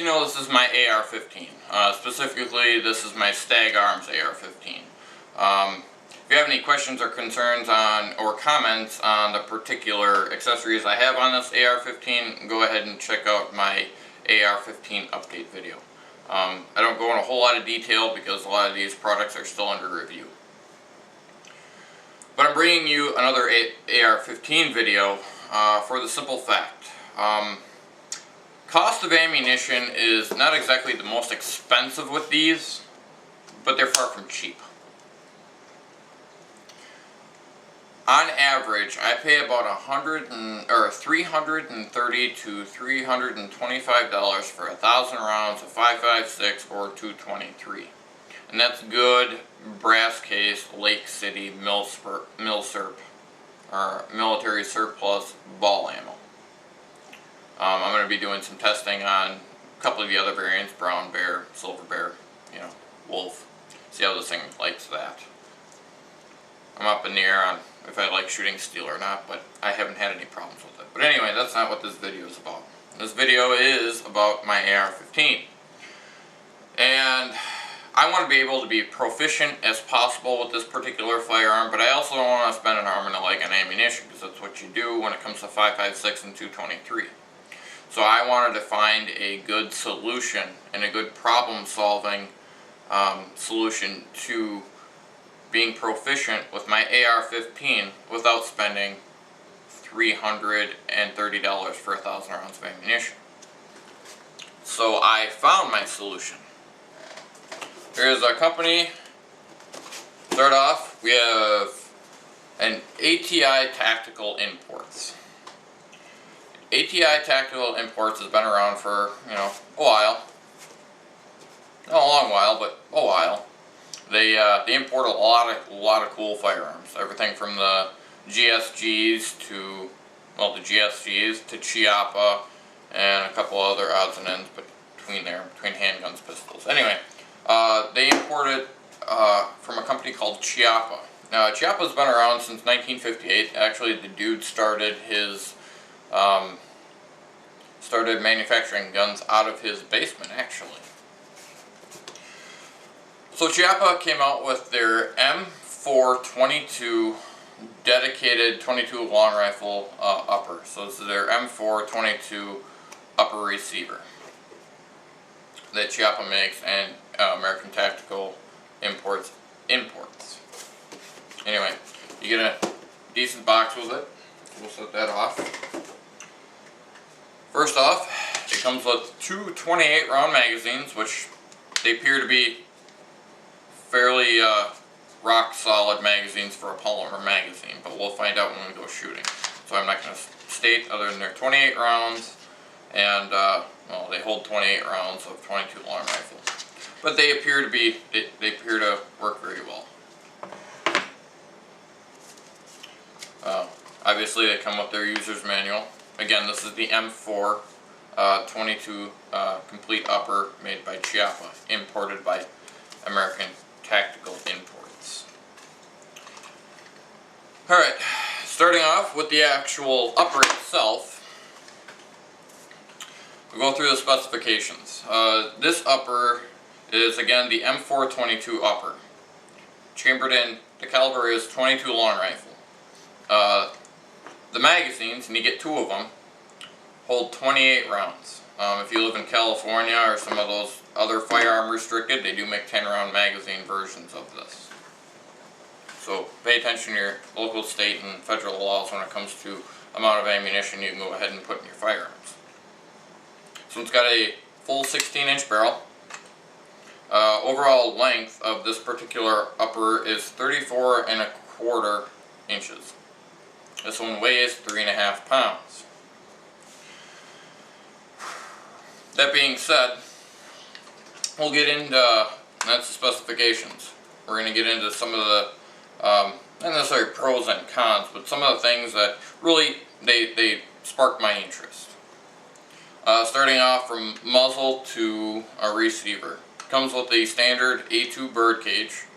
you know, this is my AR-15. Specifically, this is my Stag Arms AR-15. If you have any questions or concerns on, or comments on the particular accessories I have on this AR-15, go ahead and check out my AR-15 update video. I don't go in a whole lot of detail because a lot of these products are still under review. But I'm bringing you another AR-15 video for the simple fact. Cost of ammunition is not exactly the most expensive with these, but they're far from cheap. On average, I pay about $330 to $325 for 1,000 rounds of 5.56 or 223, and that's good brass case Lake City military surplus ball ammo. I'm going to be doing some testing on a couple of the other variants: brown bear, silver bear, wolf. See how this thing likes that. I'm up in the air on if I like shooting steel or not, but I haven't had any problems with it. But anyway, that's not what this video is about. This video is about my AR-15. And I want to be able to be proficient as possible with this particular firearm, but I also don't want to spend an arm and a leg on ammunition, because that's what you do when it comes to 5.56 and 223. So I wanted to find a good solution and a good problem-solving solution to being proficient with my AR-15 without spending $330 for 1,000 rounds of ammunition. So I found my solution. Here's our company. Start off, we have an ATI Tactical Imports. ATI Tactical Imports has been around for, a while. Not a long while, but a while. They import a lot of cool firearms. Everything from the GSGs to, to Chiappa and a couple other odds and ends between handguns, pistols. Anyway, they imported from a company called Chiappa. Now, Chiappa's been around since 1958. Actually, the dude started manufacturing guns out of his basement, actually. So Chiappa came out with their m4-22 dedicated 22 long rifle upper. So this is their m4-22 upper receiver that Chiappa makes and American Tactical Imports. Anyway, you get a decent box with it. We'll set that off. First off, it comes with two 28 round magazines, which they appear to be fairly rock solid magazines for a polymer magazine, but we'll find out when we go shooting. So I'm not going to state other than they're 28 rounds, and they hold 28 rounds of 22 long rifles. But they appear to work very well. Obviously, they come with their user's manual. Again, this is the m4-22 complete upper made by Chiappa, imported by American Tactical Imports. Alright, starting off with the actual upper itself, we'll go through the specifications. This upper is, again, the m4-22 upper. Chambered in, the caliber is 22 long rifle. The magazines, and you get two of them, hold 28 rounds. If you live in California or some of those other firearm restricted, they do make 10 round magazine versions of this. So pay attention to your local, state, and federal laws when it comes to amount of ammunition you can go ahead and put in your firearms. So it's got a full 16-inch barrel. Overall length of this particular upper is 34.25 inches. This one weighs 3.5 pounds. That being said, we'll get into, that's the specifications. We're going to get into some of the, not necessarily pros and cons, but some of the things that really, they sparked my interest. Starting off from muzzle to a receiver. Comes with the standard A2 bird cage.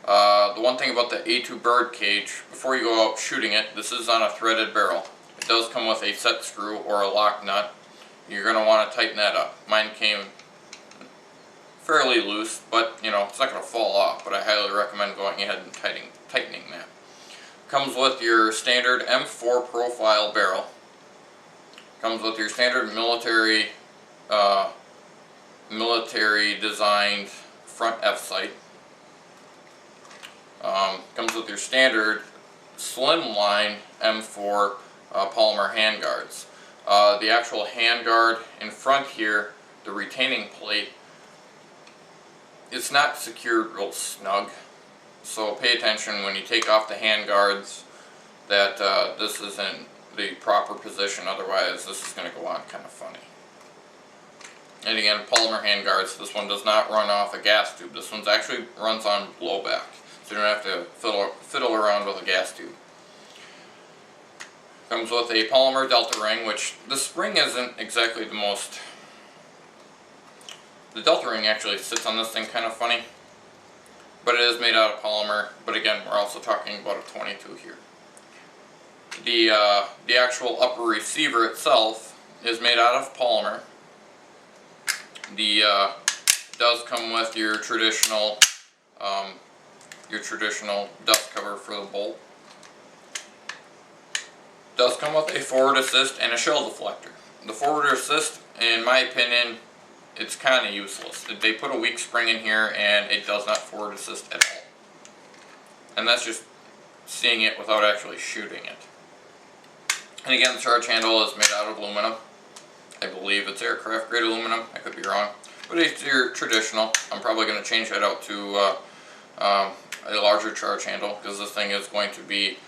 The one thing about the A2 bird cage, before you go out shooting it, this is on a threaded barrel. It does come with a set screw or a lock nut you're going to want to tighten that up. Mine came fairly loose, but you know, it's not going to fall off, but I highly recommend going ahead and tightening that. Comes with your standard M4 profile barrel. Comes with your standard military designed front F-sight. Comes with your standard slimline M4 polymer handguards. The actual handguard in front here, the retaining plate, it's not secured real snug, so pay attention when you take off the handguards that this is in the proper position, otherwise this is going to go on kind of funny. And again, polymer handguards, this one does not run off a gas tube. This one actually runs on blowback, so you don't have to fiddle around with a gas tube. Comes with a polymer delta ring, which the spring isn't exactly the most... The delta ring actually sits on this thing kind of funny, but it is made out of polymer. But again, we're also talking about a 22 here. The actual upper receiver itself is made out of polymer. Does come with your traditional dust cover for the bolt. Does come with a forward assist and a shell deflector. The forward assist, in my opinion, it's kind of useless. They put a weak spring in here and it does not forward assist at all. And that's just seeing it without actually shooting it. And again, the charge handle is made out of aluminum. I believe it's aircraft grade aluminum. I could be wrong. But it's your traditional. I'm probably going to change that out to a larger charge handle, because this thing is going to be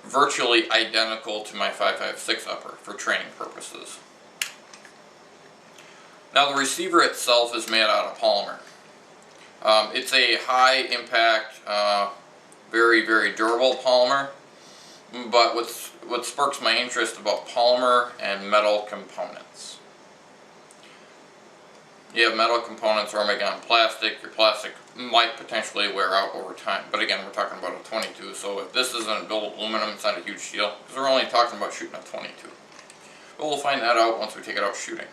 virtually identical to my 5.56 upper for training purposes. Now the receiver itself is made out of polymer. It's a high impact, very, very durable polymer, but what sparks my interest about polymer and metal components. You have metal components or make on plastic. Your plastic might potentially wear out over time, but again, we're talking about a 22, so if this isn't built aluminum, it's not a huge deal, because we're only talking about shooting a 22. But we'll find that out once we take it out shooting.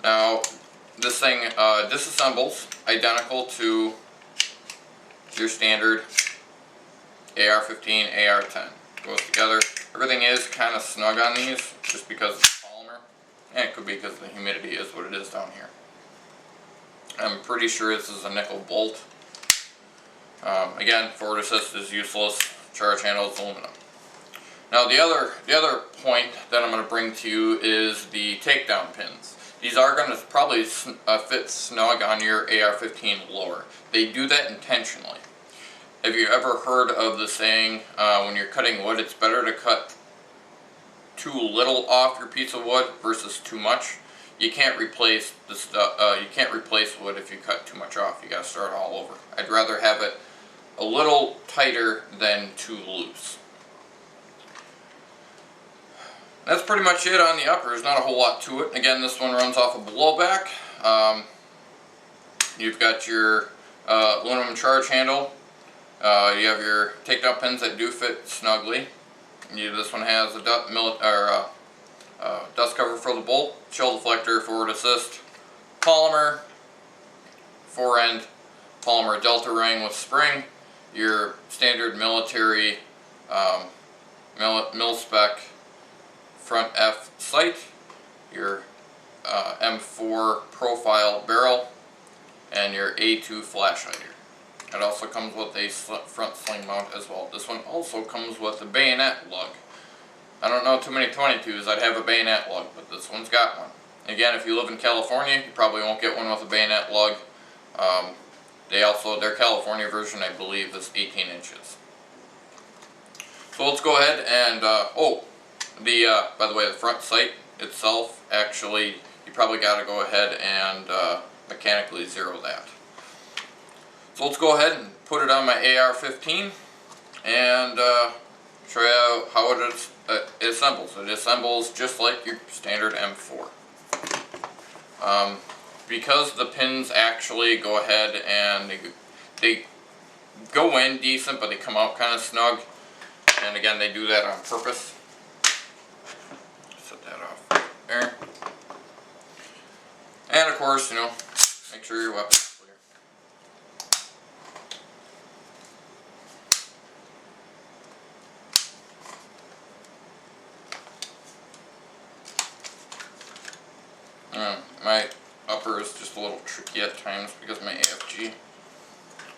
Now, this thing disassembles identical to your standard AR-15, AR-10. Goes together. Everything is kind of snug on these, just because it's polymer, and it could be because the humidity is what it is down here. I'm pretty sure this is a nickel bolt. Again, forward assist is useless. Charge handle is aluminum. Now, the other point that I'm going to bring to you is the takedown pins. These are going to probably fit snug on your AR-15 lower. They do that intentionally. Have you ever heard of the saying, when you're cutting wood, it's better to cut too little off your piece of wood versus too much? You can't replace the you can't replace wood if you cut too much off. You got to start all over. I'd rather have it a little tighter than too loose. That's pretty much it on the upper. There's not a whole lot to it. Again, this one runs off a blowback. You've got your aluminum charge handle. You have your takedown pins that do fit snugly. This one has a dust cover for the bolt, shell deflector, forward assist, polymer, fore-end polymer delta ring with spring, your standard military mil-spec front F sight, your M4 profile barrel, and your A2 flash hider. It also comes with a front sling mount as well. This one also comes with a bayonet lug. I don't know too many 22s that have a bayonet lug, but this one's got one. Again, if you live in California, you probably won't get one with a bayonet lug. Their California version, I believe, is 18 inches. So let's go ahead and, by the way, the front sight itself, actually, you probably got to go ahead and mechanically zero that. So let's go ahead and put it on my AR-15 and show you how it assembles. It assembles just like your standard M4. Because the pins actually go ahead and they go in decent, but they come out kind of snug. And again, they do that on purpose. Set that off there. course, you know, make sure your weapon's clear. My upper is just a little tricky at times because of my AFG.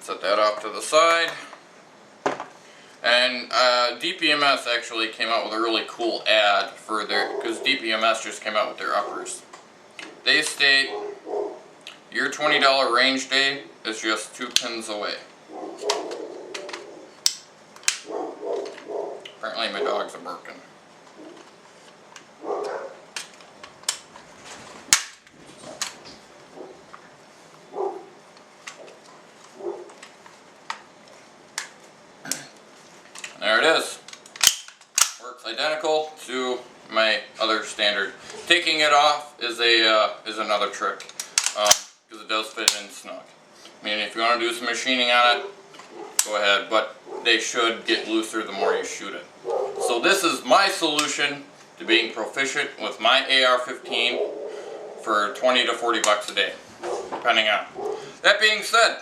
Set that off to the side. And DPMS actually came out with a really cool ad for their, because DPMS just came out with their uppers. They state, your $20 range day is just 2 pins away. Apparently my dogs are barking. There it is. Works identical to my other standard. Taking it off is another trick, because it does fit in snug. I mean, if you want to do some machining on it, go ahead, but they should get looser the more you shoot it. So this is my solution to being proficient with my AR-15 for 20 to 40 bucks a day, depending on. That being said,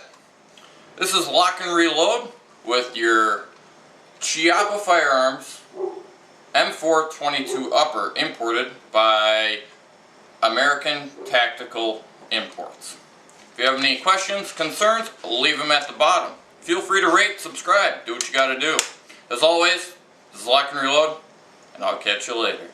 this is LockNReload with your Chiappa Firearms m4-22 upper, imported by American Tactical Imports. If you have any questions, concerns, leave them at the bottom. Feel free to rate, subscribe, do what you gotta do. As always, this is LockNReload, and I'll catch you later.